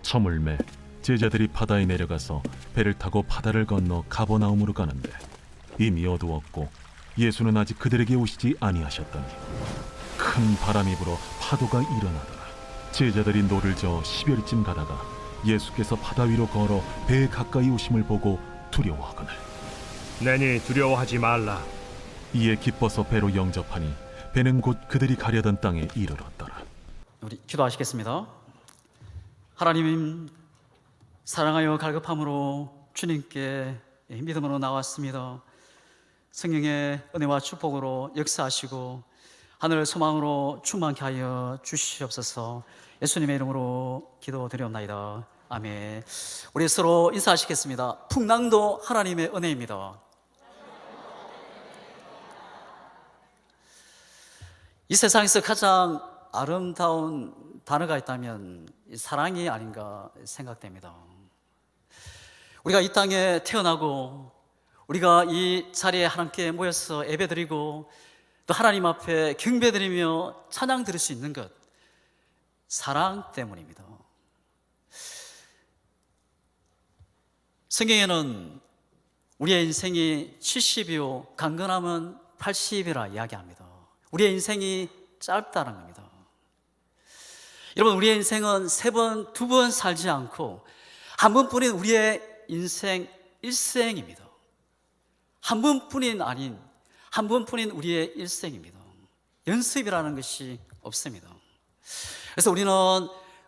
저물매 제자들이 바다에 내려가서 배를 타고 바다를 건너 가버나움으로 가는데 이미 어두웠고 예수는 아직 그들에게 오시지 아니하셨더니 큰 바람이 불어 파도가 일어나더라. 제자들이 노를 저어 10여리쯤 가다가 예수께서 바다 위로 걸어 배에 가까이 오심을 보고 두려워하거늘 내니 두려워하지 말라. 이에 기뻐서 배로 영접하니 배는 곧 그들이 가려던 땅에 이르렀더라. 우리 기도하시겠습니다. 하나님, 사랑하여 갈급함으로 주님께 믿음으로 나왔습니다. 성령의 은혜와 축복으로 역사하시고 하늘 소망으로 충만케 하여 주시옵소서. 예수님의 이름으로 기도드리옵나이다. 아멘. 우리 서로 인사하시겠습니다. 풍랑도 하나님의 은혜입니다. 이 세상에서 가장 아름다운 단어가 있다면 사랑이 아닌가 생각됩니다. 우리가 이 땅에 태어나고 우리가 이 자리에 함께 모여서 예배드리고 또 하나님 앞에 경배드리며 찬양 드릴 수 있는 것, 사랑 때문입니다. 성경에는 우리의 인생이 70이요 강건함은 80이라 이야기합니다. 우리의 인생이 짧다는 겁니다. 여러분, 우리의 인생은 세 번, 두 번 살지 않고 한 번뿐인 우리의 인생 일생입니다. 한 번뿐인 아닌 한 번뿐인 우리의 일생입니다. 연습이라는 것이 없습니다. 그래서 우리는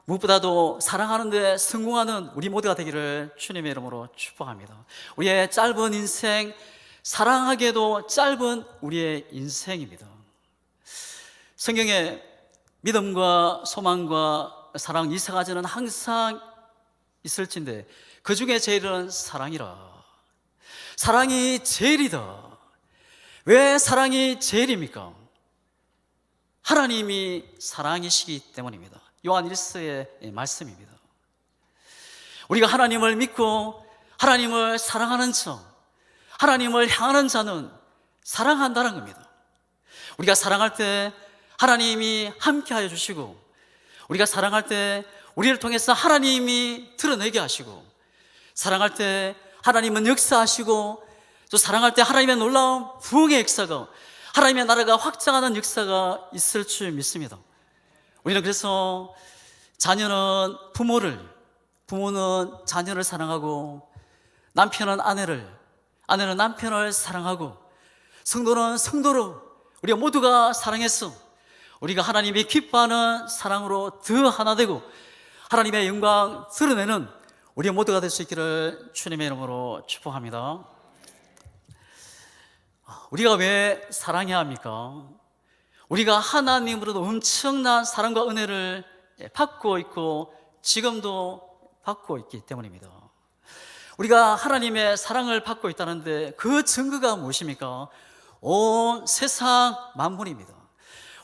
무엇보다도 사랑하는 데 성공하는 우리 모두가 되기를 주님의 이름으로 축복합니다. 우리의 짧은 인생, 사랑하기에도 짧은 우리의 인생입니다. 성경에 믿음과 소망과 사랑 이 세 가지는 항상 있을진데 그 중에 제일은 사랑이라. 사랑이 제일이다. 왜 사랑이 제일입니까? 하나님이 사랑이시기 때문입니다. 요한 1서의 말씀입니다. 우리가 하나님을 믿고 하나님을 사랑하는 자, 하나님을 향하는 자는 사랑한다는 겁니다. 우리가 사랑할 때 하나님이 함께하여 주시고, 우리가 사랑할 때 우리를 통해서 하나님이 드러내게 하시고, 사랑할 때 하나님은 역사하시고, 또 사랑할 때 하나님의 놀라운 부흥의 역사가, 하나님의 나라가 확장하는 역사가 있을 줄 믿습니다. 우리는 그래서 자녀는 부모는 자녀를 사랑하고, 남편은 아내를, 아내는 남편을 사랑하고, 성도는 성도로 우리가 모두가 사랑해서 우리가 하나님이 기뻐하는 사랑으로 더 하나 되고 하나님의 영광 드러내는 우리 모두가 될 수 있기를 주님의 이름으로 축복합니다. 우리가 왜 사랑해야 합니까? 우리가 하나님으로도 엄청난 사랑과 은혜를 받고 있고 지금도 받고 있기 때문입니다. 우리가 하나님의 사랑을 받고 있다는데 그 증거가 무엇입니까? 온 세상 만물입니다.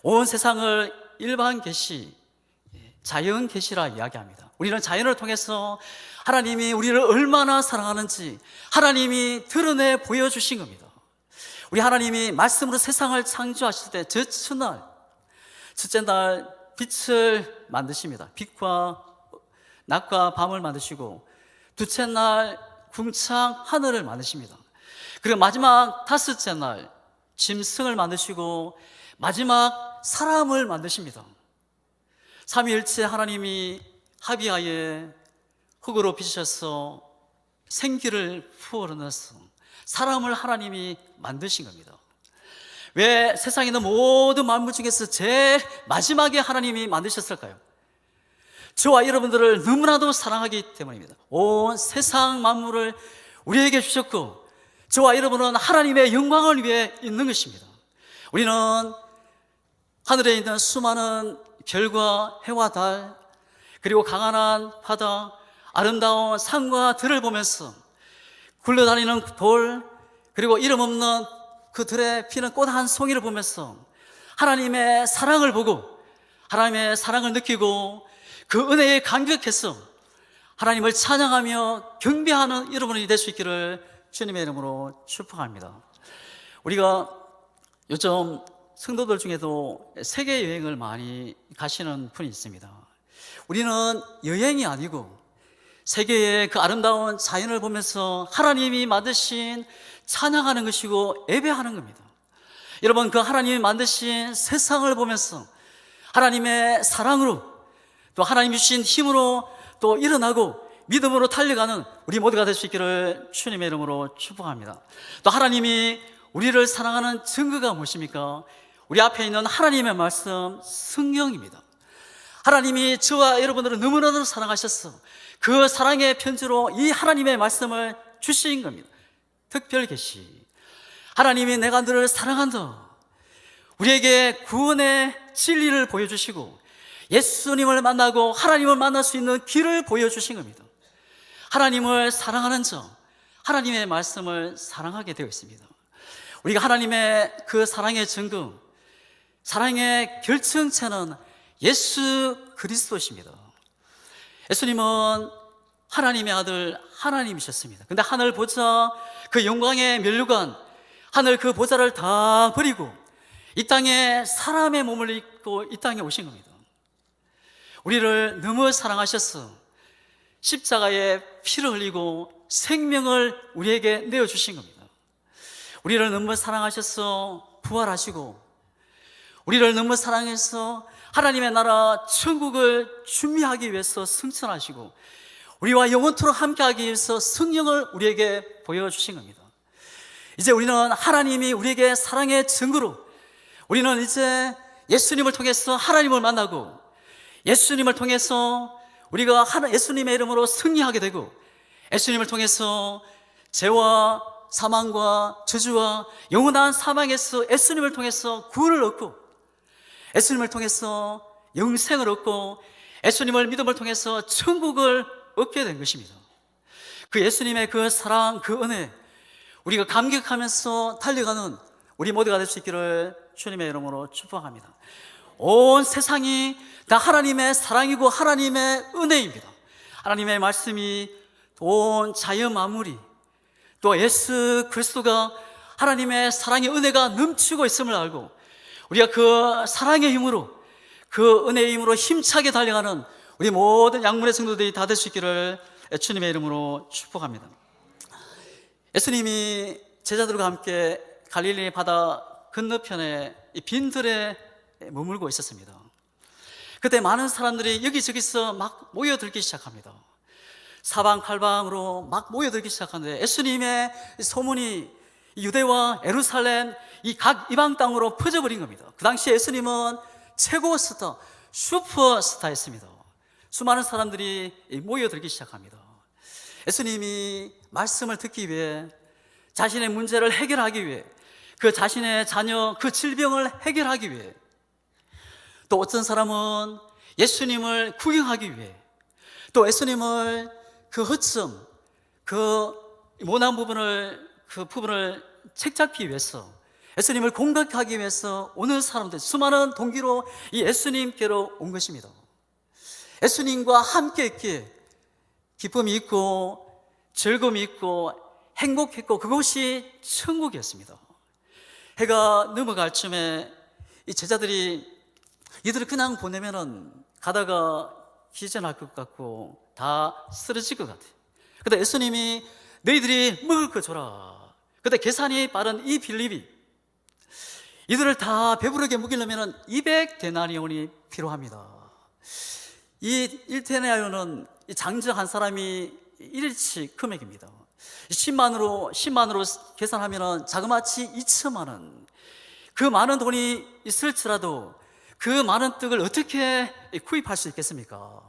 온 세상을 일반 계시, 자연 계시라 이야기합니다. 우리는 자연을 통해서 하나님이 우리를 얼마나 사랑하는지 하나님이 드러내 보여주신 겁니다. 우리 하나님이 말씀으로 세상을 창조하실 때 첫째 날 빛을 만드십니다. 빛과 낮과 밤을 만드시고 둘째 날 궁창 하늘을 만드십니다. 그리고 마지막 다섯째 날 짐승을 만드시고 마지막 사람을 만드십니다. 삼위일체 하나님이 합의하에 흙으로 빚으셔서 생기를 부어넣어서 사람을 하나님이 만드신 겁니다. 왜 세상에 있는 모든 만물 중에서 제일 마지막에 하나님이 만드셨을까요? 저와 여러분들을 너무나도 사랑하기 때문입니다. 온 세상 만물을 우리에게 주셨고 저와 여러분은 하나님의 영광을 위해 있는 것입니다. 우리는 하늘에 있는 수많은 별과 해와 달, 그리고 강한 바다, 아름다운 산과 들을 보면서 굴러다니는 돌, 그리고 이름 없는 그 들에 피는 꽃 한 송이를 보면서 하나님의 사랑을 보고 하나님의 사랑을 느끼고 그 은혜에 감격해서 하나님을 찬양하며 경배하는 여러분이 될 수 있기를 주님의 이름으로 축복합니다. 우리가 요즘 성도들 중에도 세계 여행을 많이 가시는 분이 있습니다. 우리는 여행이 아니고 세계의 그 아름다운 자연을 보면서 하나님이 만드신 찬양하는 것이고 예배하는 겁니다. 여러분, 그 하나님이 만드신 세상을 보면서 하나님의 사랑으로 또 하나님이 주신 힘으로 또 일어나고 믿음으로 달려가는 우리 모두가 될 수 있기를 주님의 이름으로 축복합니다. 또 하나님이 우리를 사랑하는 증거가 무엇입니까? 우리 앞에 있는 하나님의 말씀 성경입니다. 하나님이 저와 여러분들을 너무나도 사랑하셔서 그 사랑의 편지로 이 하나님의 말씀을 주신 겁니다. 특별 계시. 하나님이 내가 너를 사랑한다. 우리에게 구원의 진리를 보여주시고 예수님을 만나고 하나님을 만날 수 있는 길을 보여주신 겁니다. 하나님을 사랑하는 자, 하나님의 말씀을 사랑하게 되어 있습니다. 우리가 하나님의 그 사랑의 증거, 사랑의 결정체는 예수 그리스도십니다. 예수님은 하나님의 아들 하나님이셨습니다. 근데 하늘 보좌, 그 영광의 면류관, 하늘 그 보좌를 다 버리고 이 땅에 사람의 몸을 입고 이 땅에 오신 겁니다. 우리를 너무 사랑하셔서 십자가에 피를 흘리고 생명을 우리에게 내어주신 겁니다. 우리를 너무 사랑하셔서 부활하시고 우리를 너무 사랑해서 하나님의 나라 천국을 준비하기 위해서 승천하시고 우리와 영원토록 함께하기 위해서 성령을 우리에게 보여주신 겁니다. 이제 우리는 하나님이 우리에게 사랑의 증거로 우리는 이제 예수님을 통해서 하나님을 만나고 예수님을 통해서 우리가 예수님의 이름으로 승리하게 되고 예수님을 통해서 죄와 사망과 저주와 영원한 사망에서 예수님을 통해서 구원을 얻고 예수님을 통해서 영생을 얻고 예수님을 믿음을 통해서 천국을 얻게 된 것입니다. 그 예수님의 그 사랑, 그 은혜 우리가 감격하면서 달려가는 우리 모두가 될 수 있기를 주님의 이름으로 축복합니다. 온 세상이 다 하나님의 사랑이고 하나님의 은혜입니다. 하나님의 말씀이 온 자연 만물이 또 예수 그리스도가 하나님의 사랑의 은혜가 넘치고 있음을 알고 우리가 그 사랑의 힘으로 그 은혜의 힘으로 힘차게 달려가는 우리 모든 양문의 성도들이 다 될 수 있기를 주님의 이름으로 축복합니다. 예수님이 제자들과 함께 갈릴리 바다 건너편에 이 빈들에 머물고 있었습니다. 그때 많은 사람들이 여기저기서 막 모여들기 시작합니다. 사방팔방으로 막 모여들기 시작하는데 예수님의 소문이 유대와 예루살렘 이 각 이방 땅으로 퍼져버린 겁니다. 그 당시에 예수님은 최고 스타, 슈퍼스타였습니다. 수많은 사람들이 모여들기 시작합니다. 예수님이 말씀을 듣기 위해 자신의 문제를 해결하기 위해 그 자신의 자녀 그 질병을 해결하기 위해 또 어떤 사람은 예수님을 구경하기 위해 또 예수님을 그 허점 그 모난 부분을 그 부분을 책잡기 위해서 예수님을 공격하기 위해서 오는 사람들 수많은 동기로 이 예수님께로 온 것입니다. 예수님과 함께 있기에 기쁨이 있고 즐거움이 있고 행복했고 그것이 천국이었습니다. 해가 넘어갈 쯤에 이 제자들이 이들을 그냥 보내면은 가다가 기절할 것 같고 다 쓰러질 것 같아요. 근데 예수님이 너희들이 먹을 거 줘라. 근데 계산이 빠른 이 빌립이 이들을 다 배부르게 먹이려면 200데나리온이 필요합니다. 이 1데나리온은 장정 한 사람이 1일치 금액입니다. 10만으로 계산하면 자그마치 2천만 원. 그 많은 돈이 있을지라도 그 많은 떡을 어떻게 구입할 수 있겠습니까?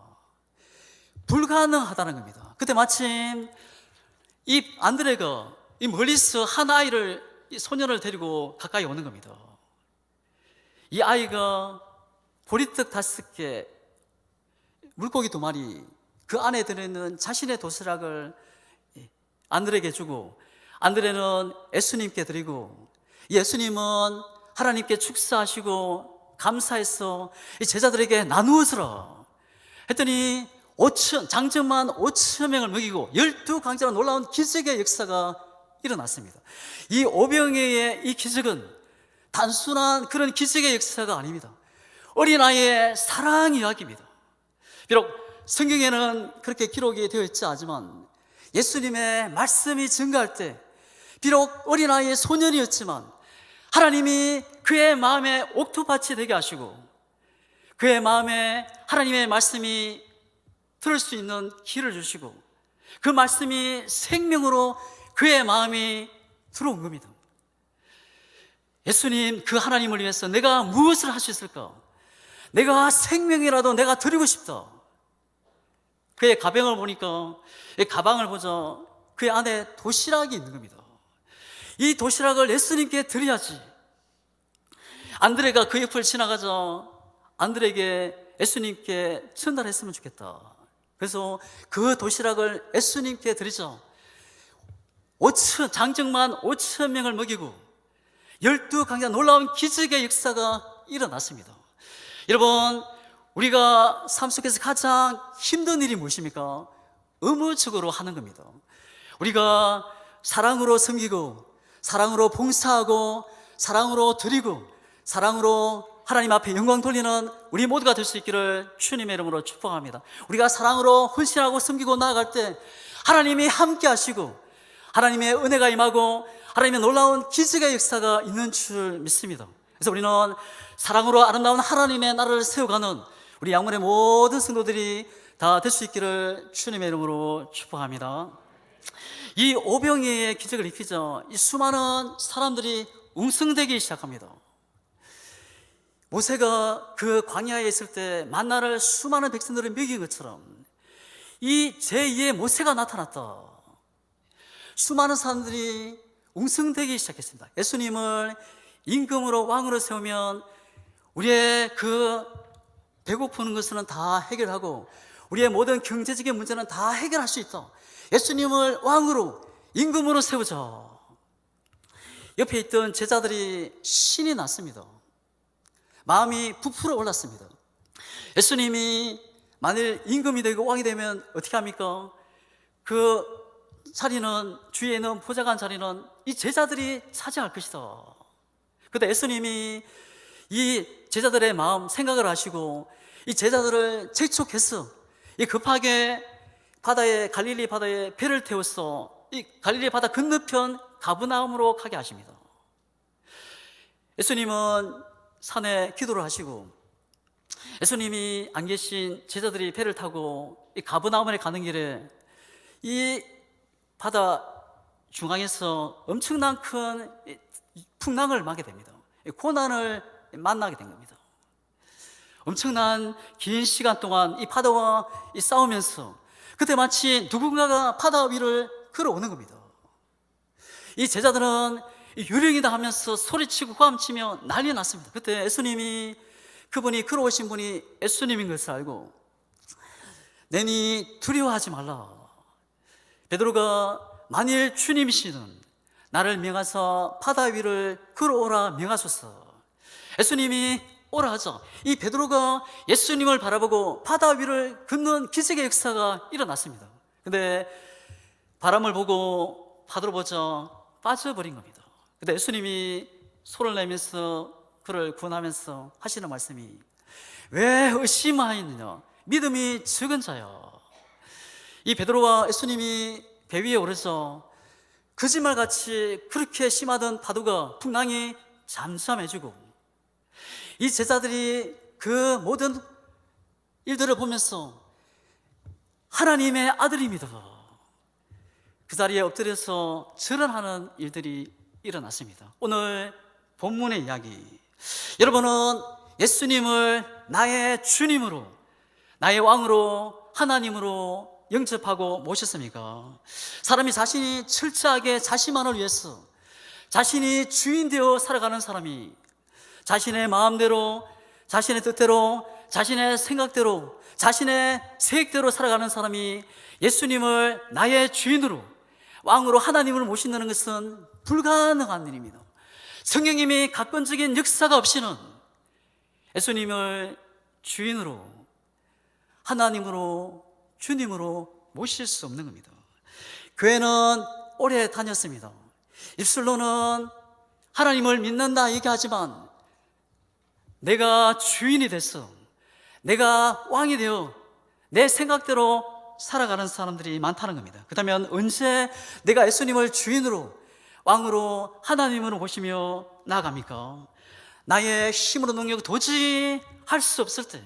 불가능하다는 겁니다. 그때 마침 이 안드레가 이 멀리서 한 아이를 이 소년을 데리고 가까이 오는 겁니다. 이 아이가 보리떡 5개, 물고기 2마리 그 안에 들어있는 자신의 도시락을 안드레에게 주고 안드레는 예수님께 드리고 예수님은 하나님께 축사하시고 감사해서 이 제자들에게 나누어 주라 했더니 장정만 5,000명을 먹이고 12강제로 놀라운 기적의 역사가 일어났습니다. 이 오병이의 이 기적은 단순한 그런 기적의 역사가 아닙니다. 어린아이의 사랑 이야기입니다. 비록 성경에는 그렇게 기록이 되어 있지 않지만 예수님의 말씀이 증가할 때 비록 어린아이의 소년이었지만 하나님이 그의 마음에 옥토밭이 되게 하시고 그의 마음에 하나님의 말씀이 들을 수 있는 길을 주시고 그 말씀이 생명으로 그의 마음이 들어온 겁니다. 예수님, 그 하나님을 위해서 내가 무엇을 할 수 있을까? 내가 생명이라도 내가 드리고 싶다. 그의 가방을 보니까, 이 가방을 보자 그의 안에 도시락이 있는 겁니다. 이 도시락을 예수님께 드려야지. 안드레가 그 옆을 지나가자 안드레에게 예수님께 전달했으면 좋겠다. 그래서 그 도시락을 예수님께 드리자 장정만 5,000명을 먹이고 12강자 놀라운 기적의 역사가 일어났습니다. 여러분, 우리가 삶 속에서 가장 힘든 일이 무엇입니까? 의무적으로 하는 겁니다. 우리가 사랑으로 섬기고 사랑으로 봉사하고 사랑으로 드리고 사랑으로 하나님 앞에 영광 돌리는 우리 모두가 될 수 있기를 주님의 이름으로 축복합니다. 우리가 사랑으로 헌신하고 섬기고 나아갈 때 하나님이 함께 하시고 하나님의 은혜가 임하고 하나님의 놀라운 기적의 역사가 있는 줄 믿습니다. 그래서 우리는 사랑으로 아름다운 하나님의 나라를 세워가는 우리 양문의 모든 성도들이 다 될 수 있기를 주님의 이름으로 축복합니다. 이 오병이의 기적을 익히자 이 수많은 사람들이 웅성대기 시작합니다. 모세가 그 광야에 있을 때 만나를 수많은 백성들을 먹인 것처럼 이 제2의 모세가 나타났다. 수많은 사람들이 웅성대기 시작했습니다. 예수님을 임금으로 왕으로 세우면 우리의 그 배고프는 것은 다 해결하고 우리의 모든 경제적인 문제는 다 해결할 수 있다. 예수님을 왕으로 임금으로 세우자. 옆에 있던 제자들이 신이 났습니다. 마음이 부풀어 올랐습니다. 예수님이 만일 임금이 되고 왕이 되면 어떻게 합니까? 그 자리는, 주위에 있는 보좌관 자리는 이 제자들이 차지할 것이다. 그런데 예수님이 이 제자들의 마음 생각을 하시고 이 제자들을 재촉해서 이 급하게 갈릴리 바다에 배를 태워서 이 갈릴리 바다 건너편 가브나움으로 가게 하십니다. 예수님은 산에 기도를 하시고 예수님이 안 계신 제자들이 배를 타고 이 가브나움에 가는 길에 이 바다 중앙에서 엄청난 큰 풍랑을 맞게 됩니다. 고난을 만나게 된 겁니다. 엄청난 긴 시간 동안 이 바다와 싸우면서 그때 마치 누군가가 바다 위를 걸어오는 겁니다. 이 제자들은 유령이다 하면서 소리치고 고함치며 난리 났습니다. 그때 예수님이, 그분이 걸어오신 분이 예수님인 것을 알고 내니 두려워하지 말라. 베드로가 만일 주님이시는 나를 명하사 바다 위를 걸어오라 명하소서. 예수님이 오라 하자 이 베드로가 예수님을 바라보고 바다 위를 걷는 기적의 역사가 일어났습니다. 근데 바람을 보고 파도를 보자 빠져버린 겁니다. 근데 예수님이 소를 내면서 그를 구원하면서 하시는 말씀이 왜 의심하였느냐 믿음이 적은 자야. 이 베드로와 예수님이 배 위에 오르서 거짓말같이 그렇게 심하던 파도가 풍랑이 잠잠해지고 이 제자들이 그 모든 일들을 보면서 하나님의 아들입니다. 그 자리에 엎드려서 절언하는 일들이 일어났습니다. 오늘 본문의 이야기, 여러분은 예수님을 나의 주님으로, 나의 왕으로, 하나님으로 영접하고 모셨습니까? 사람이 자신이 철저하게 자신만을 위해서 자신이 주인 되어 살아가는 사람이 자신의 마음대로, 자신의 뜻대로, 자신의 생각대로, 자신의 계획대로 살아가는 사람이 예수님을 나의 주인으로, 왕으로, 하나님을 모신다는 것은 불가능한 일입니다. 성령님이 각본적인 역사가 없이는 예수님을 주인으로, 하나님으로, 주님으로 모실 수 없는 겁니다. 교회는 오래 다녔습니다. 입술로는 하나님을 믿는다 얘기하지만 내가 주인이 됐어, 내가 왕이 되어 내 생각대로 살아가는 사람들이 많다는 겁니다. 그렇다면 언제 내가 예수님을 주인으로, 왕으로, 하나님으로 모시며 나아갑니까? 나의 힘으로 능력 도저히 할 수 없을 때,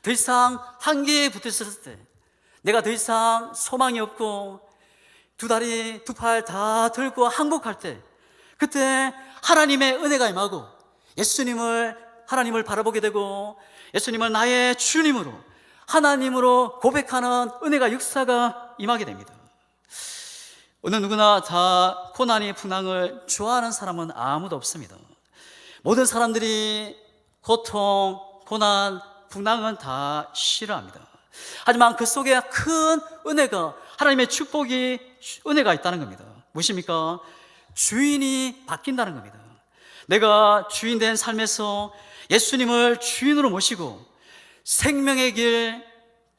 더 이상 한계에 붙어 있을 때, 내가 더 이상 소망이 없고 두 다리 두 팔 다 들고 항복할 때, 그때 하나님의 은혜가 임하고 하나님을 바라보게 되고 예수님을 나의 주님으로, 하나님으로 고백하는 은혜가, 역사가 임하게 됩니다. 어느 누구나 다 고난이 풍랑을 좋아하는 사람은 아무도 없습니다. 모든 사람들이 고통, 고난, 풍랑은 다 싫어합니다. 하지만 그 속에 큰 은혜가, 하나님의 축복이, 은혜가 있다는 겁니다. 무엇입니까? 주인이 바뀐다는 겁니다. 내가 주인 된 삶에서 예수님을 주인으로 모시고 생명의 길,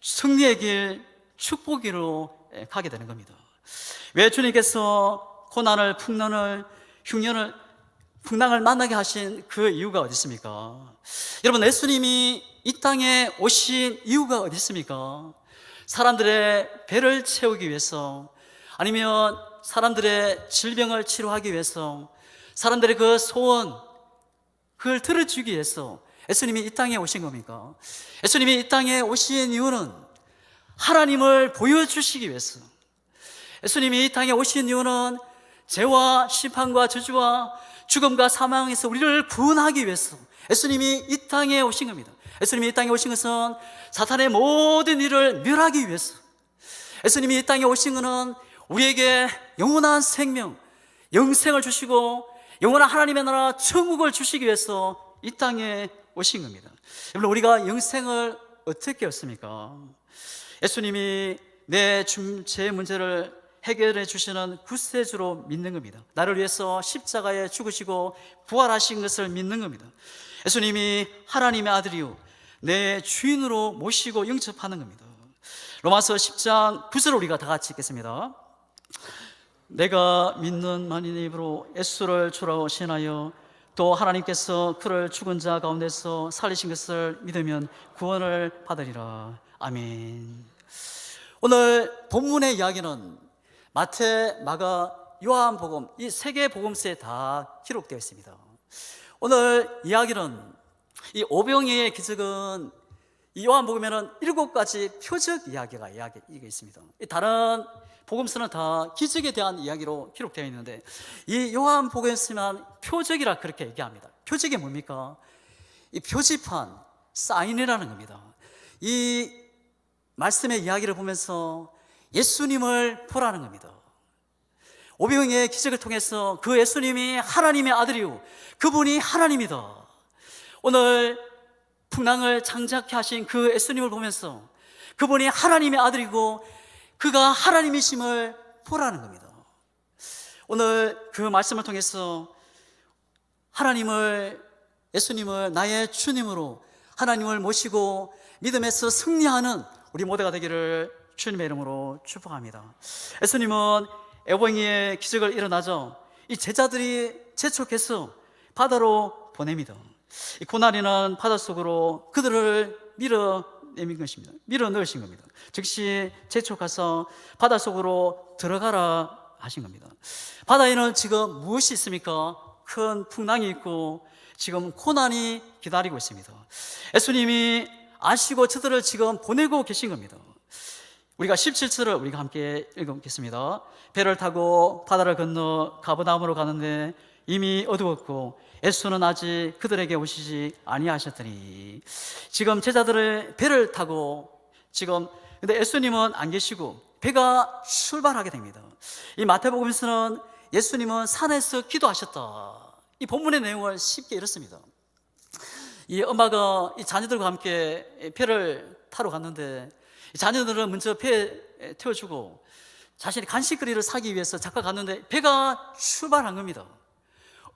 승리의 길, 축복의 길로 가게 되는 겁니다. 왜 주님께서 고난을, 풍랑을, 흉년을, 풍랑을 만나게 하신 그 이유가 어디 있습니까? 여러분, 예수님이 이 땅에 오신 이유가 어디 있습니까? 사람들의 배를 채우기 위해서, 아니면 사람들의 질병을 치료하기 위해서, 사람들의 그 소원, 그걸 들어주기 위해서 예수님이 이 땅에 오신 겁니까? 예수님이 이 땅에 오신 이유는 하나님을 보여주시기 위해서, 예수님이 이 땅에 오신 이유는 죄와 심판과 저주와 죽음과 사망에서 우리를 구원하기 위해서 예수님이 이 땅에 오신 겁니다. 예수님이 이 땅에 오신 것은 사탄의 모든 일을 멸하기 위해서, 예수님이 이 땅에 오신 것은 우리에게 영원한 생명, 영생을 주시고 영원한 하나님의 나라 천국을 주시기 위해서 이 땅에 오신 겁니다. 여러분, 우리가 영생을 어떻게 얻습니까? 예수님이 내 죄 문제를 해결해 주시는 구세주로 믿는 겁니다. 나를 위해서 십자가에 죽으시고 부활하신 것을 믿는 겁니다. 예수님이 하나님의 아들이요 내 주인으로 모시고 영접하는 겁니다. 로마서 10장 9절을 우리가 다 같이 읽겠습니다. 내가 믿는 만인의 입으로 예수를 주라고 시인하여 또 하나님께서 그를 죽은 자 가운데서 살리신 것을 믿으면 구원을 받으리라. 아멘. 오늘 본문의 이야기는 마태, 마가, 요한복음, 이 세 개의 복음서에 다 기록되어 있습니다. 오늘 이야기는, 이 오병이의 기적은 이 요한복음에는 7가지 표적 이야기가 있습니다. 다른 복음서는 다 기적에 대한 이야기로 기록되어 있는데 이 요한복음서만 표적이라 그렇게 얘기합니다. 표적이 뭡니까? 이 표지판, 사인이라는 겁니다. 이 말씀의 이야기를 보면서 예수님을 보라는 겁니다. 오병이의 기적을 통해서 그 예수님이 하나님의 아들이요 그분이 하나님이다. 오늘 풍랑을 창작케 하신 그 예수님을 보면서 그분이 하나님의 아들이고 그가 하나님이심을 보라는 겁니다. 오늘 그 말씀을 통해서 예수님을 나의 주님으로, 하나님을 모시고 믿음에서 승리하는 우리 모두가 되기를 주님의 이름으로 축복합니다. 예수님은 오병이의 기적을 일어나죠. 이 제자들이 재촉해서 바다로 보냅니다. 이 고난이는 바닷속으로 그들을 밀어넣으신 겁니다. 즉시 재촉해서 바닷속으로 들어가라 하신 겁니다. 바다에는 지금 무엇이 있습니까? 큰 풍랑이 있고 지금 고난이 기다리고 있습니다. 예수님이 아시고 저들을 지금 보내고 계신 겁니다. 우리가 17절을 우리가 함께 읽어보겠습니다. 배를 타고 바다를 건너 가버나움으로 가는데 이미 어두웠고 예수는 아직 그들에게 오시지 아니하셨더니, 지금 제자들의 배를 타고 근데 예수님은 안 계시고 배가 출발하게 됩니다. 이 마태복음에서는 예수님은 산에서 기도하셨다, 이 본문의 내용을 쉽게 이렇습니다. 이 엄마가 이 자녀들과 함께 배를 타러 갔는데 이 자녀들은 먼저 배에 태워주고 자신이 간식거리를 사기 위해서 잠깐 갔는데 배가 출발한 겁니다.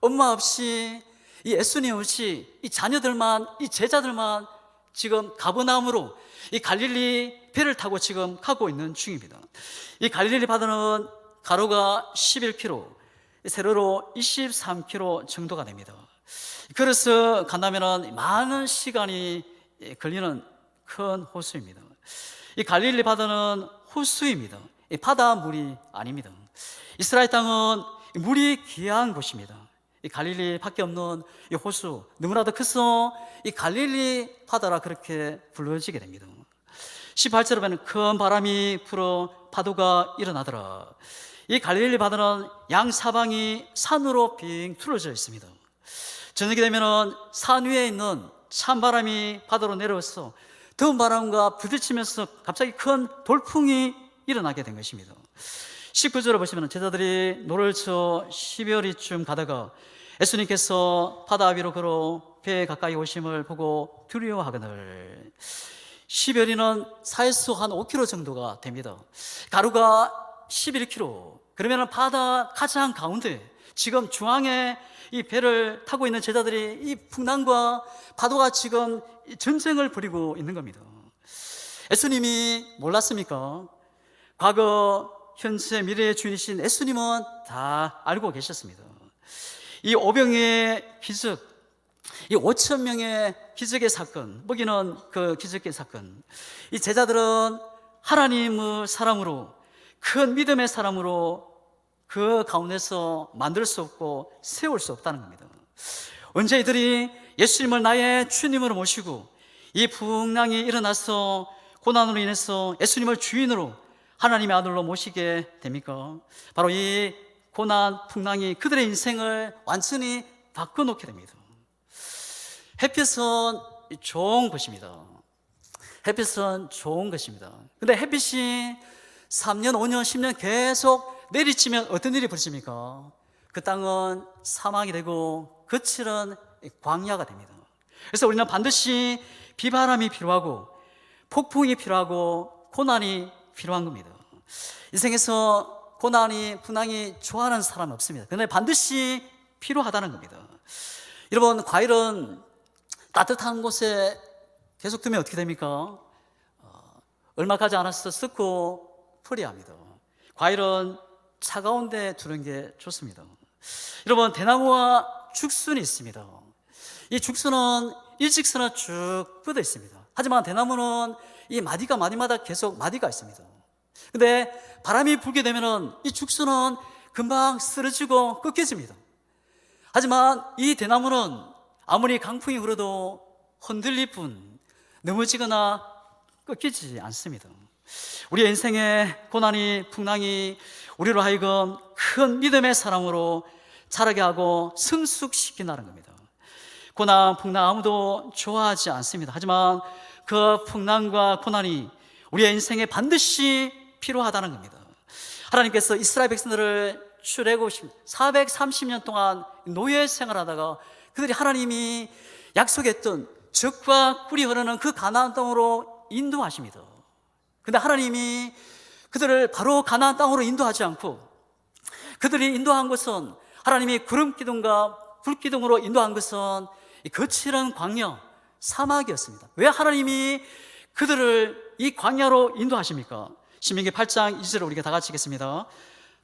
엄마 없이, 이 예수님 없이 이 자녀들만, 이 제자들만 지금 가버나움으로 이 갈릴리 배를 타고 지금 가고 있는 중입니다. 이 갈릴리 바다는 가로가 11km, 세로로 23km 정도가 됩니다. 그래서 간다면 많은 시간이 걸리는 큰 호수입니다. 이 갈릴리 바다는 호수입니다. 이 바다물이 아닙니다. 이스라엘 땅은 물이 귀한 곳입니다. 이 갈릴리밖에 없는 이 호수, 너무나도 커서 이 갈릴리 바다라 그렇게 불러지게 됩니다. 18절에 보면 큰 바람이 불어 파도가 일어나더라. 이 갈릴리 바다는 양사방이 산으로 빙 둘러져 있습니다. 저녁이 되면 산 위에 있는 찬바람이 바다로 내려와서 더운 바람과 부딪히면서 갑자기 큰 돌풍이 일어나게 된 것입니다. 19절을 보시면 제자들이 노를 쳐 12월이쯤 가다가 예수님께서 바다 위로 걸어 배에 가까이 오심을 보고 두려워하거늘. 12월이는 사이수 한 5km 정도가 됩니다. 가루가 11km. 그러면 바다 가장 가운데 지금 중앙에 이 배를 타고 있는 제자들이 이 풍랑과 파도가 지금 전쟁을 벌이고 있는 겁니다. 예수님이 몰랐습니까? 과거, 현재, 미래의 주인이신 예수님은 다 알고 계셨습니다. 이 오병이의 기적, 이 5천 명의 기적의 사건, 먹이는 그 기적의 사건, 이 제자들은 하나님의 사람으로, 큰 믿음의 사람으로 그 가운데서 만들 수 없고 세울 수 없다는 겁니다. 언제 이들이 예수님을 나의 주님으로 모시고 이 풍랑이 일어나서 고난으로 인해서 예수님을 주인으로 하나님의 아들로 모시게 됩니까? 바로 이 고난, 풍랑이 그들의 인생을 완전히 바꿔놓게 됩니다. 햇빛은 좋은 것입니다. 햇빛은 좋은 것입니다. 근데 햇빛이 3년, 5년, 10년 계속 내리치면 어떤 일이 벌어집니까? 그 땅은 사막이 되고 거칠은 광야가 됩니다. 그래서 우리는 반드시 비바람이 필요하고 폭풍이 필요하고 고난이 필요한 겁니다. 인생에서 고난이, 풍랑이 좋아하는 사람은 없습니다. 그런데 반드시 필요하다는 겁니다. 여러분, 과일은 따뜻한 곳에 계속 두면 어떻게 됩니까? 얼마 가지 않아서 썩고 풀이합니다. 과일은 차가운 데 두는 게 좋습니다. 여러분, 대나무와 죽순이 있습니다. 이 죽순은 일직선으로 쭉 뻗어 있습니다. 하지만 대나무는 이 마디마다 계속 마디가 있습니다. 근데 바람이 불게 되면은 이 죽순은 금방 쓰러지고 꺾여집니다. 하지만 이 대나무는 아무리 강풍이 불어도 흔들릴 뿐 넘어지거나 꺾이지 않습니다. 우리 인생의 고난이, 풍랑이 우리로 하여금 큰 믿음의 사람으로 자라게 하고 성숙시킨다는 겁니다. 고난, 풍랑 아무도 좋아하지 않습니다. 하지만 그 풍랑과 고난이 우리의 인생에 반드시 필요하다는 겁니다. 하나님께서 이스라엘 백성들을 출애굽 430년 동안 노예 생활하다가 그들이 하나님이 약속했던 젖과 꿀이 흐르는 그 가나안 땅으로 인도하십니다. 근데 하나님이 그들을 바로 가나안 땅으로 인도하지 않고 그들이 인도한 것은 하나님이 구름 기둥과 불 기둥으로 인도한 것은 이 거칠은 광야, 사막이었습니다. 왜 하나님이 그들을 이 광야로 인도하십니까? 신명기 8장 2절을 우리가 다 같이 읽겠습니다.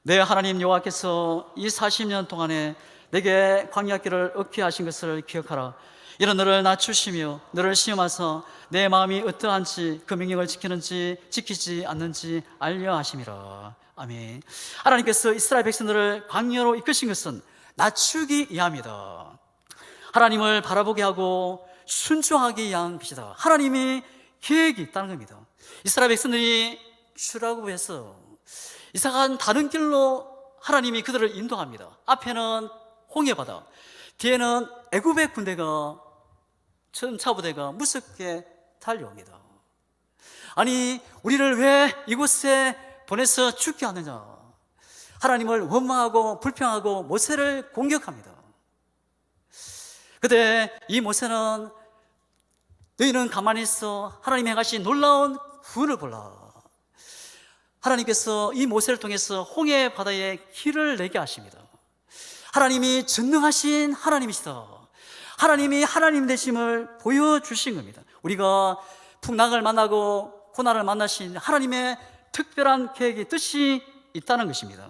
내 하나님 여호와께서 이 40년 동안에 내게 광야길을 얻게 하신 것을 기억하라. 이런 너를 낮추시며 너를 시험하사 내 마음이 어떠한지 그 명령을 지키는지 지키지 않는지 알려 하심이라. 아멘. 하나님께서 이스라엘 백성들을 광야로 이끄신 것은 낮추기 위함이다. 하나님을 바라보게 하고 순종하기 위한 것이다. 하나님이 계획이 있다는 겁니다. 이스라엘 백성들이 출애굽해서 이상한 다른 길로 하나님이 그들을 인도합니다. 앞에는 홍해바다, 뒤에는 애굽의 군대가, 전차부대가 무섭게 달려옵니다. 아니, 우리를 왜 이곳에 보내서 죽게 하느냐? 하나님을 원망하고 불평하고 모세를 공격합니다. 그때 이 모세는 너희는 가만히 있어 하나님이 행하신 놀라운 구원을 보라. 하나님께서 이 모세를 통해서 홍해 바다에 길을 내게 하십니다. 하나님이 전능하신 하나님이시다. 하나님이 하나님 되심을 보여주신 겁니다. 우리가 풍랑을 만나고 고난을 만나신 하나님의 특별한 계획이 뜻이 있다는 것입니다.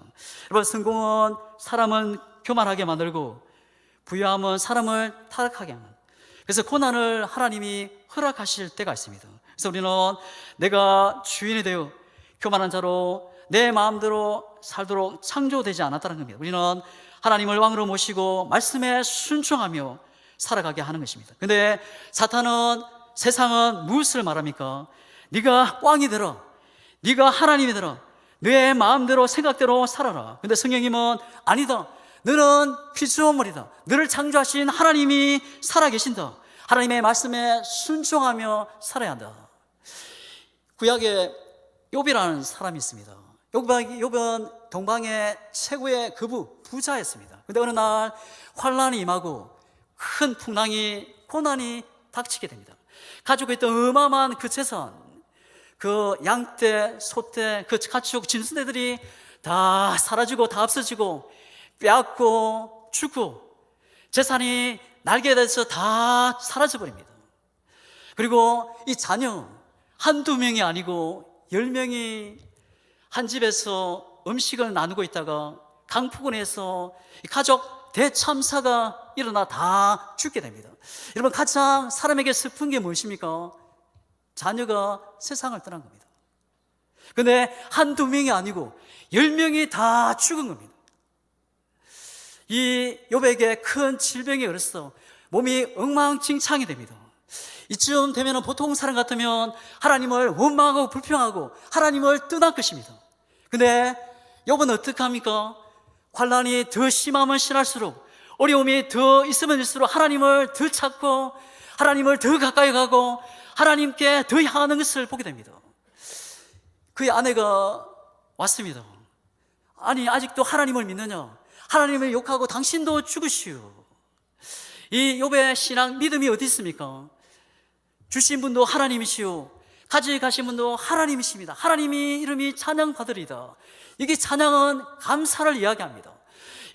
여러분, 성공은 사람은 교만하게 만들고 부유함은 사람을 타락하게 하는, 그래서 고난을 하나님이 허락하실 때가 있습니다. 그래서 우리는 내가 주인이 되어 교만한 자로 내 마음대로 살도록 창조되지 않았다는 겁니다. 우리는 하나님을 왕으로 모시고 말씀에 순종하며 살아가게 하는 것입니다. 근데 사탄은, 세상은 무엇을 말합니까? 네가 왕이 되라, 네가 하나님이 되라, 내 마음대로 생각대로 살아라. 근데 성령님은 아니다, 너는 피조물이다, 너를 창조하신 하나님이 살아계신다, 하나님의 말씀에 순종하며 살아야 한다. 구약에 욥이라는 사람이 있습니다. 욥은 동방의 최고의 부자였습니다. 근데 어느 날 환란이 임하고 큰 풍랑이, 고난이 닥치게 됩니다. 가지고 있던 어마어마한 그 재산, 그 양떼, 소떼, 그 가축, 짐승들이 다 사라지고 다 없어지고 빼앗고 죽고 재산이 날개에 대해서 다 사라져버립니다. 그리고 이 자녀 한두 명이 아니고 10명이 한 집에서 음식을 나누고 있다가 강폭원에서 가족 대참사가 일어나 다 죽게 됩니다. 여러분, 가장 사람에게 슬픈 게 무엇입니까? 자녀가 세상을 떠난 겁니다. 근데 한두 명이 아니고 10명이 다 죽은 겁니다. 이 욥에게 큰 질병이 걸렸어. 몸이 엉망진창이 됩니다. 이쯤 되면 보통 사람 같으면 하나님을 원망하고 불평하고 하나님을 떠날 것입니다. 근데 욥은 어떻게 합니까? 환란이 더 심하면 심할수록, 어려움이 더 있으면 있을수록 하나님을 더 찾고 하나님을 더 가까이 가고 하나님께 더 향하는 것을 보게 됩니다. 그의 아내가 왔습니다. 아니, 아직도 하나님을 믿느냐? 하나님을 욕하고 당신도 죽으시오. 이 욥의 신앙, 믿음이 어디 있습니까? 주신 분도 하나님이시오, 가져가신 분도 하나님이십니다. 하나님이 이름이 찬양받으리다. 이게 찬양은 감사를 이야기합니다.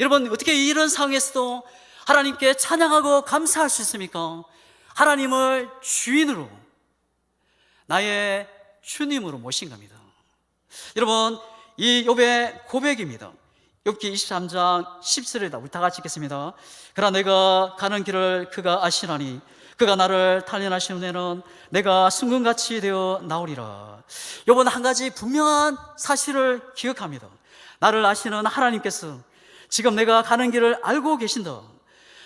여러분, 어떻게 이런 상황에서도 하나님께 찬양하고 감사할 수 있습니까? 하나님을 주인으로, 나의 주님으로 모신 겁니다. 여러분, 이 욥의 고백입니다. 욥기 23장 10절에다 우리 다 같이 읽겠습니다. 그러나 내가 가는 길을 그가 아시나니 그가 나를 단련하신 후에는 내가 순금같이 되어 나오리라. 욥은 한 가지 분명한 사실을 기억합니다. 나를 아시는 하나님께서 지금 내가 가는 길을 알고 계신다.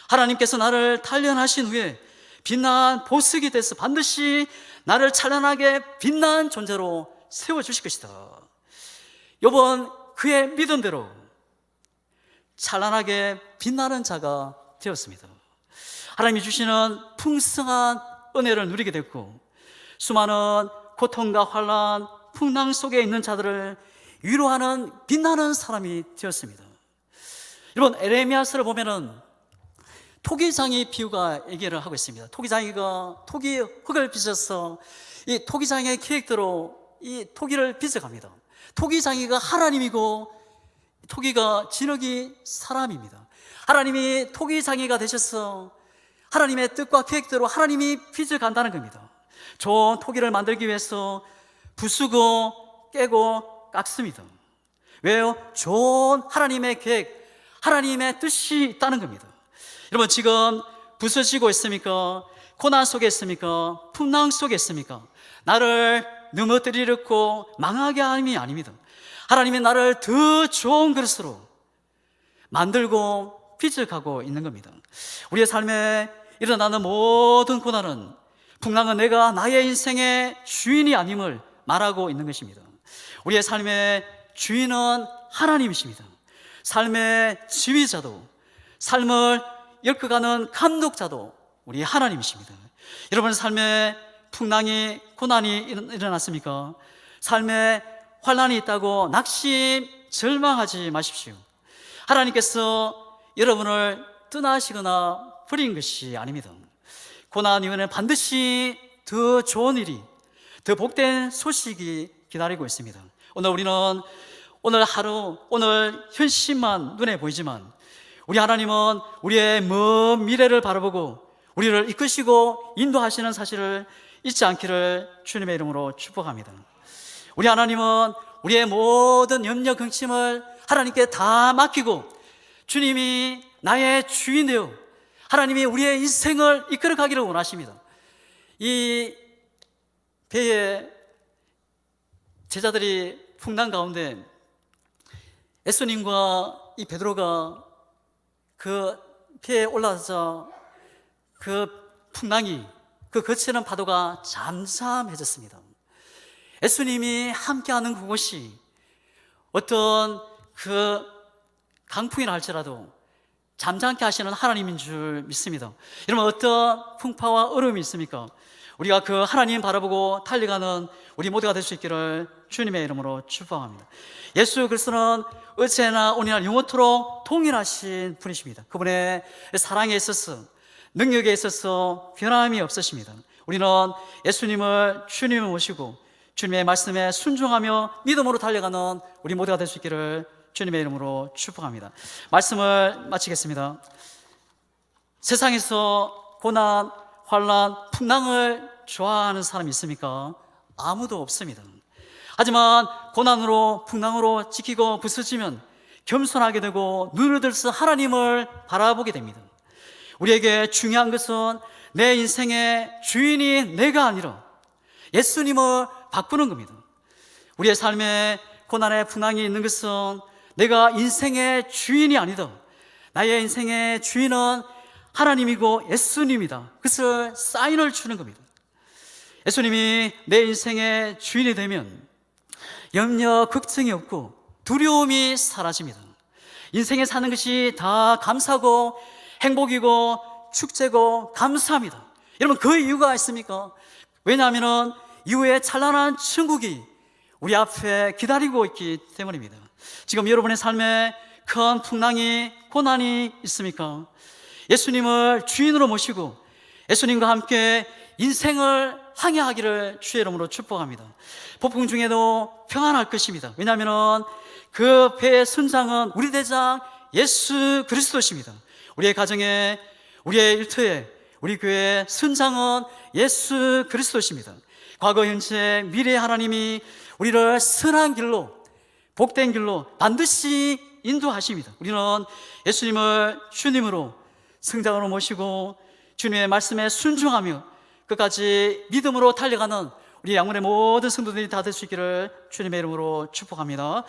하나님께서 나를 단련하신 후에 빛난 보석이 돼서 반드시 나를 찬란하게 빛난 존재로 세워주실 것이다. 욥은 그의 믿음대로 찬란하게 빛나는 자가 되었습니다. 하나님이 주시는 풍성한 은혜를 누리게 됐고, 수많은 고통과 환난, 풍랑 속에 있는 자들을 위로하는 빛나는 사람이 되었습니다. 여러분, 에레미야서를 보면은 토기장이 비유가 얘기를 하고 있습니다. 토기장이가 토기 흙을 빚어서 이 토기장의 계획대로 이 토기를 빚어갑니다. 토기장이가 하나님이고 토기가 진흙이 사람입니다. 하나님이 토기장이가 되셔서 하나님의 뜻과 계획대로 하나님이 빚을 간다는 겁니다. 좋은 토기를 만들기 위해서 부수고 깨고 깎습니다. 왜요? 좋은 하나님의 계획, 하나님의 뜻이 있다는 겁니다. 여러분, 지금 부서지고 있습니까? 고난 속에 있습니까? 풍랑 속에 있습니까? 나를 넘어뜨리려고 망하게 함이 아닙니다. 하나님이 나를 더 좋은 그릇으로 만들고 빚을 가고 있는 겁니다. 우리의 삶에 일어나는 모든 고난은, 풍랑은 내가 나의 인생의 주인이 아님을 말하고 있는 것입니다. 우리의 삶의 주인은 하나님이십니다. 삶의 지휘자도, 삶을 이끌어가는 감독자도 우리 하나님이십니다. 여러분, 삶에 풍랑이, 고난이 일어났습니까? 삶에 환난이 있다고 낙심, 절망하지 마십시오. 하나님께서 여러분을 떠나시거나 버린 것이 아닙니다. 고난 이후에는 반드시 더 좋은 일이, 더 복된 소식이 기다리고 있습니다. 오늘 우리는 오늘 하루, 오늘 현실만 눈에 보이지만 우리 하나님은 우리의 먼 미래를 바라보고 우리를 이끄시고 인도하시는 사실을 잊지 않기를 주님의 이름으로 축복합니다. 우리 하나님은 우리의 모든 염려, 근심을 하나님께 다 맡기고 주님이 나의 주인 되어 하나님이 우리의 인생을 이끌어가기를 원하십니다. 이 배에 제자들이 풍랑 가운데 예수님과 이 베드로가 그 배에 올라서 그 풍랑이, 그 거치는 파도가 잠잠해졌습니다. 예수님이 함께하는 그곳이 어떤 그 강풍이라 할지라도 잠잠케 하시는 하나님인 줄 믿습니다. 여러분, 어떤 풍파와 어려움이 있습니까? 우리가 그 하나님 바라보고 달려가는 우리 모두가 될 수 있기를 주님의 이름으로 축복합니다. 예수 그리스도는 어제나 오늘나 영원토록 동일하신 분이십니다. 그분의 사랑에 있어서, 능력에 있어서 변함이 없으십니다. 우리는 예수님을 주님을 모시고 주님의 말씀에 순종하며 믿음으로 달려가는 우리 모두가 될 수 있기를 주님의 이름으로 축복합니다. 말씀을 마치겠습니다. 세상에서 고난, 환난, 풍랑을 좋아하는 사람이 있습니까? 아무도 없습니다. 하지만 고난으로, 풍랑으로 지키고 부서지면 겸손하게 되고 눈을 들서 하나님을 바라보게 됩니다. 우리에게 중요한 것은 내 인생의 주인이 내가 아니라 예수님을 바꾸는 겁니다. 우리의 삶에 고난의 풍랑이 있는 것은 내가 인생의 주인이 아니다. 나의 인생의 주인은 하나님이고 예수님이다. 그것을 사인을 주는 겁니다. 예수님이 내 인생의 주인이 되면 염려, 걱정이 없고 두려움이 사라집니다. 인생에 사는 것이 다 감사고 행복이고 축제고 감사합니다. 여러분, 그 이유가 있습니까? 왜냐하면 이후에 찬란한 천국이 우리 앞에 기다리고 있기 때문입니다. 지금 여러분의 삶에 큰 풍랑이, 고난이 있습니까? 예수님을 주인으로 모시고 예수님과 함께 인생을 항해하기를 주의 이름으로 축복합니다. 폭풍 중에도 평안할 것입니다. 왜냐하면 그 배의 선장은 우리 대장 예수 그리스도십니다. 우리의 가정에, 우리의 일터에, 우리 교회의 선장은 예수 그리스도십니다. 과거, 현재, 미래의 하나님이 우리를 선한 길로, 복된 길로 반드시 인도하십니다. 우리는 예수님을 주님으로, 성장으로 모시고 주님의 말씀에 순종하며 끝까지 믿음으로 달려가는 우리 양문의 모든 성도들이 다 될 수 있기를 주님의 이름으로 축복합니다.